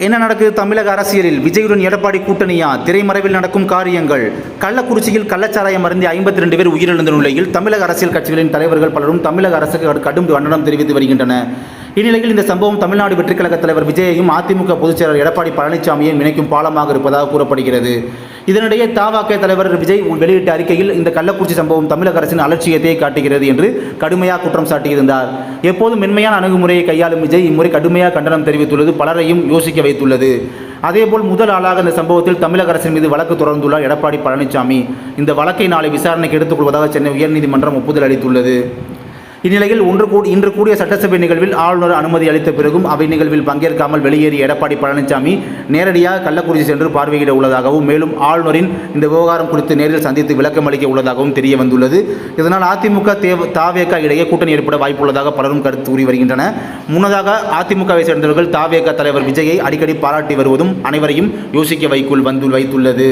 என்ன நடக்குது தமிழக அரசியலில்? விஜயுடன் எடப்பாடி கூட்டணியா? திரைமறைவில் நடக்கும் காரியங்கள். கள்ளக்குறிச்சியில் கள்ளச்சாராயம் அருந்தி 52 பேர் உயிரிழந்த நிலையில் தமிழக அரசியல் கட்சிகளின் தலைவர்கள் பலரும் தமிழக அரசுக்கு கடும் கண்டனம் தெரிவித்து வருகின்றனர். இந்நிலையில் இந்த சம்பவம் தமிழ்நாடு வெற்றிக்கழக தலைவர் விஜயையும் அதிமுக பொதுச் செயலர் எடப்பாடி பழனிசாமியையும் இணைக்கும் பாலமாக இருப்பதாக கூறப்படுகிறது. இதனிடையே தவிக தலைவர் விஜய் வெளியிட்ட அறிக்கையில் இந்த கள்ளக்குறிச்சி சம்பவம் தமிழக அரசின் அலட்சியத்தை காட்டுகிறது என்று கடுமையாக குற்றம் சாட்டியிருந்தார். எப்போதும் மென்மையான அணுகுமுறையை கையாளும் விஜய் இம்முறை கடுமையாக கண்டனம் தெரிவித்துள்ளது பலரையும் யோசிக்க வைத்துள்ளது. அதேபோல் முதல் ஆளாக இந்த சம்பவத்தில் தமிழக அரசின் மீது வழக்கு தொடர்ந்துள்ளார் எடப்பாடி பழனிசாமி. இந்த வழக்கை நாளை விசாரணைக்கு எடுத்துக்கொள்வதாக சென்னை உயர்நீதிமன்றம் ஒப்புதல் அளித்துள்ளது. இந்நிலையில் இன்று கூடிய சட்டசபை நிகழ்வில் ஆளுநர் அனுமதி அளித்த பிறகும் அவை நிகழ்வில் பங்கேற்காமல் வெளியேறிய எடப்பாடி பழனிசாமி நேரடியாக கள்ளக்குறிச்சி சென்று பார்வையிட உள்ளதாகவும் மேலும் ஆளுநரின் இந்த விவகாரம் குறித்து நேரில் சந்தித்து விளக்கம் அளிக்க உள்ளதாகவும் தெரிய வந்துள்ளது. இதனால் அதிமுக தவிக இடையே கூட்டணி ஏற்பட வாய்ப்புள்ளதாக பலரும் கருத்து கூறி வருகின்றனர். முன்னதாக அதிமுகவை சேர்ந்தவர்கள் தவிக தலைவர் விஜயை அடிக்கடி பாராட்டி வருவதும் அனைவரையும் யோசிக்க வைத்துள்ளது.